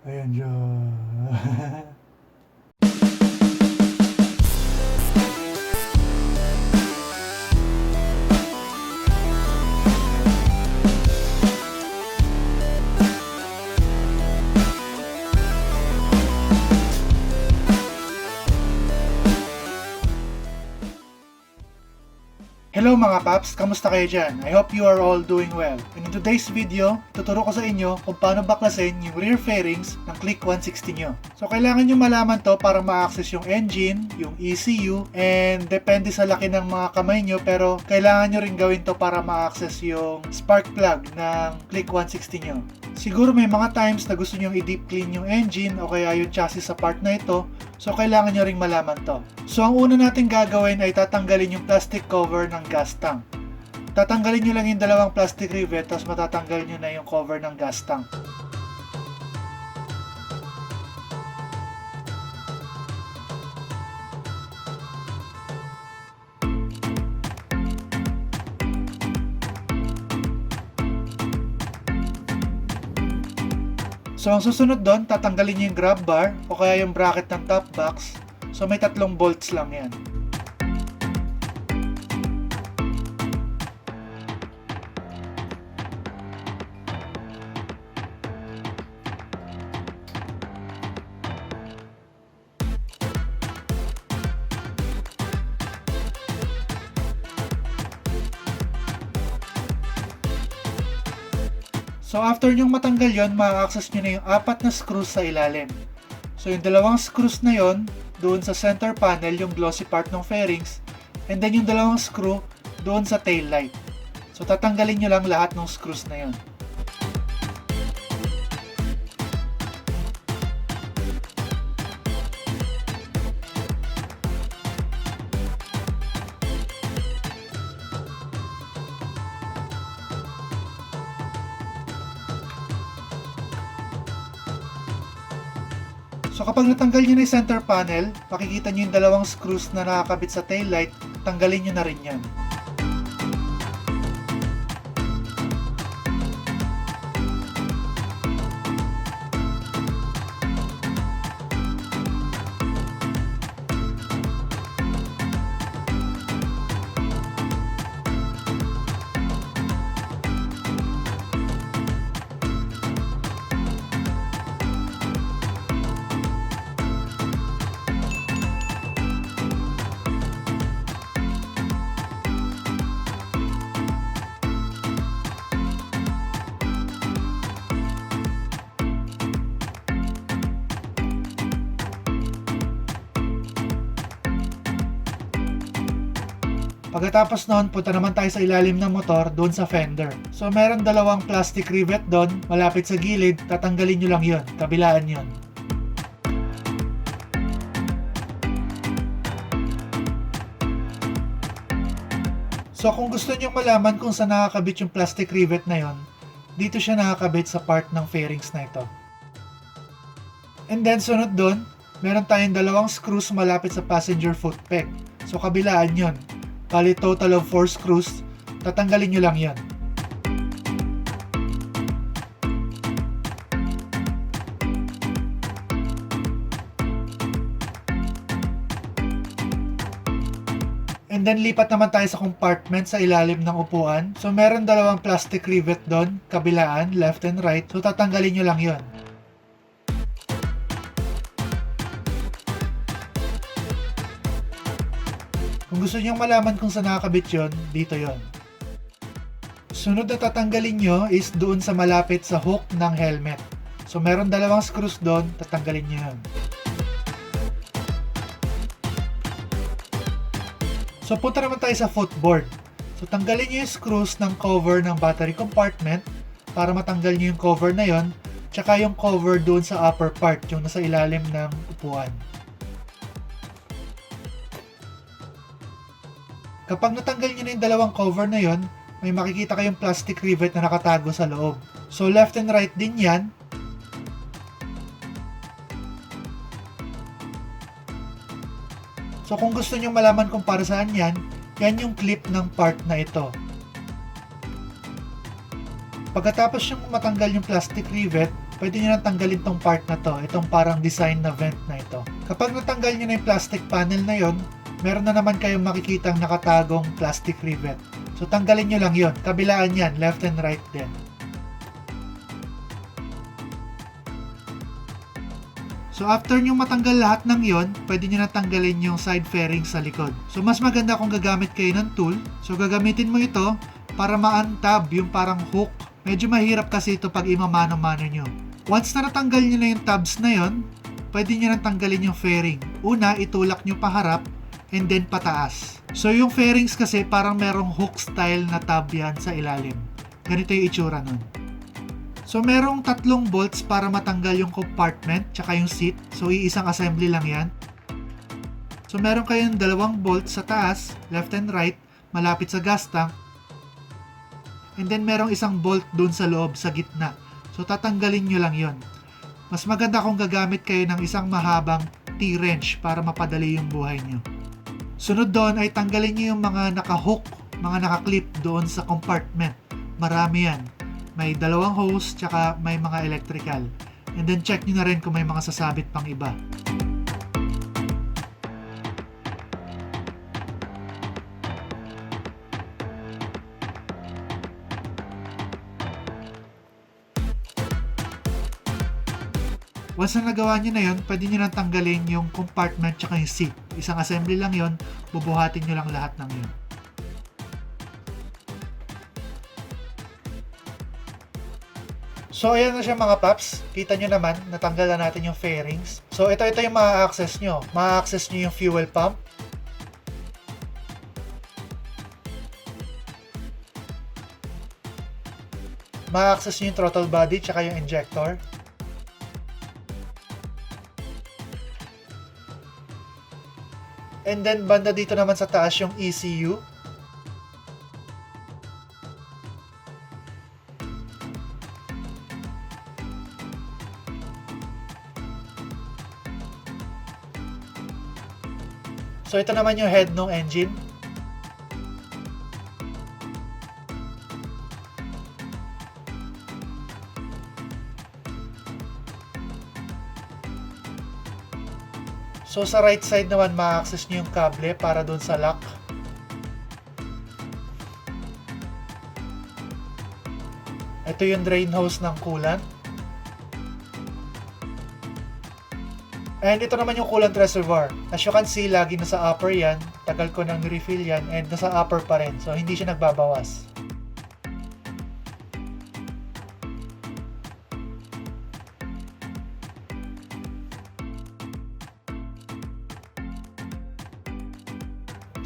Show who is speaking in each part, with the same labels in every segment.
Speaker 1: Ayan siya. Hello mga paps! Kamusta kayo dyan? I hope you are all doing well. And in today's video, tuturo ko sa inyo kung paano baklasin yung rear fairings ng Click 160 nyo. So kailangan nyo malaman to para ma-access yung engine, yung ECU, and depende sa laki ng mga kamay nyo, pero kailangan nyo rin gawin to para ma-access yung spark plug ng Click 160 nyo. Siguro may mga times na gusto nyo i-deep clean yung engine o kaya yung chassis sa part na ito, so kailangan nyo ring malaman to. So ang una natin gagawin ay tatanggalin yung plastic cover ng gas tank. Tatanggalin nyo lang yung dalawang plastic rivet, tapos matatanggal nyo na yung cover ng gas tank. So ang susunod doon, tatanggalin nyo yung grab bar o kaya yung bracket ng top box. So may 3 bolts lang yan. So after nyong matanggal yon, ma-access nyo na yung 4 na screws sa ilalim. So yung 2 screws na yon, doon sa center panel, yung glossy part ng fairings, and then yung 2 screw doon sa tail light. So tatanggalin nyo lang lahat ng screws na yon. So kapag natanggal nyo na yung center panel, makikita nyo yung 2 screws na nakakabit sa tail light, tanggalin nyo na rin yan. Pagkatapos noon, punta naman tayo sa ilalim ng motor, doon sa fender. So meron 2 plastic rivet doon, malapit sa gilid, tatanggalin nyo lang yon, kabilaan yon. So kung gusto nyo malaman kung saan nakakabit yung plastic rivet na yon, dito siya nakakabit sa part ng fairings na ito. And then sunod doon, meron tayong 2 screws malapit sa passenger foot peg. So kabilaan yon. Bali total of 4 screws, tatanggalin nyo lang yan. And then lipat naman tayo sa compartment sa ilalim ng upuan. So meron 2 plastic rivet doon, kabilaan, left and right. So tatanggalin nyo lang yon. Kung gusto nyo malaman kung saan nakakabit yun, dito yon. Sunod na tatanggalin nyo is doon sa malapit sa hook ng helmet. So meron 2 screws doon, tatanggalin nyo yun. So punta naman tayo sa footboard. So tanggalin nyo yung screws ng cover ng battery compartment para matanggal nyo yung cover na yon, tsaka yung cover doon sa upper part, yung nasa ilalim ng upuan. Kapag natanggal nyo na yung 2 cover na yon, may makikita kayong plastic rivet na nakatago sa loob. So left and right din yan. So kung gusto nyo malaman kung para saan yan, yan yung clip ng part na ito. Pagkatapos yung matanggal yung plastic rivet, pwede nyo nang tanggalin tong part na to, itong parang design na vent na ito. Kapag natanggal nyo na yung plastic panel na yon, meron na naman kayong makikitang nakatagong plastic rivet. So tanggalin nyo lang yon, kabilaan yan, left and right din. So after nyo matanggal lahat ng yon, pwede nyo na tanggalin yung side fairing sa likod. So mas maganda kung gagamit kayo ng tool. So gagamitin mo ito para ma-untab yung parang hook. Medyo mahirap kasi ito pag imamano-mano nyo. Once na natanggal nyo na yung tabs na yon, pwede nyo nang tanggalin yung fairing. Una, itulak nyo paharap and then pataas. So yung fairings kasi parang merong hook style na tab yan sa ilalim. Ganito yung itsura nun. So merong 3 bolts para matanggal yung compartment tsaka yung seat. So iisang assembly lang yan. So meron kayong 2 bolts sa taas, left and right, malapit sa gas tank. And then merong 1 bolt dun sa loob sa gitna. So tatanggalin nyo lang yon. Mas maganda kung gagamit kayo ng isang mahabang T-wrench para mapadali yung buhay nyo. Sunod doon ay tanggalin nyo yung mga naka-hook, mga naka-clip doon sa compartment. Marami yan. May 2 hose, tsaka may mga electrical. And then check nyo na rin kung may mga sasabit pang iba. Once na nagawa nyo na yun, pwede nyo nang tanggalin yung compartment tsaka yung seat. Isang assembly lang yun, bubuhatin nyo lang lahat ng yun. So ayan na siya mga paps, kita nyo naman, natanggal na natin yung fairings. So ito yung ma-access nyo. Ma-access nyo yung fuel pump. Ma-access nyo yung throttle body tsaka yung injector. And then banda dito naman sa taas yung ECU. So ito naman yung head ng engine. So sa right side naman ma-access nyo yung kable para doon sa lock. Ito yung drain hose ng coolant. And ito naman yung coolant reservoir. As you can see, lagi nasa upper yan. Tagal ko nang refill yan and nasa upper pa rin. So hindi siya nagbabawas.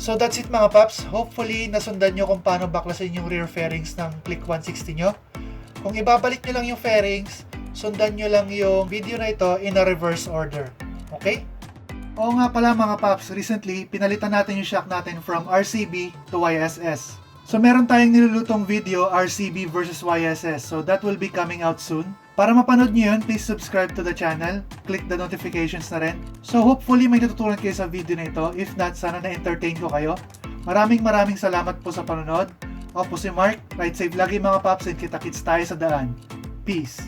Speaker 1: So that's it mga paps. Hopefully nasundan nyo kung paano baklasin yung rear fairings ng Click 160 nyo. Kung ibabalik nyo lang yung fairings, sundan nyo lang yung video na ito in a reverse order. Okay? Oo nga pala mga paps, recently pinalitan natin yung shock natin from RCB to YSS. So meron tayong nilulutong video RCB versus YSS. So that will be coming out soon. Para mapanood nyo yun, please subscribe to the channel. Click the notifications na rin. So hopefully may natutunan kayo sa video na ito. If not, sana na-entertain ko kayo. Maraming salamat po sa panonood. Ako po si Mark. Ride safe lagi mga paps and kita-kits tayo sa daan. Peace!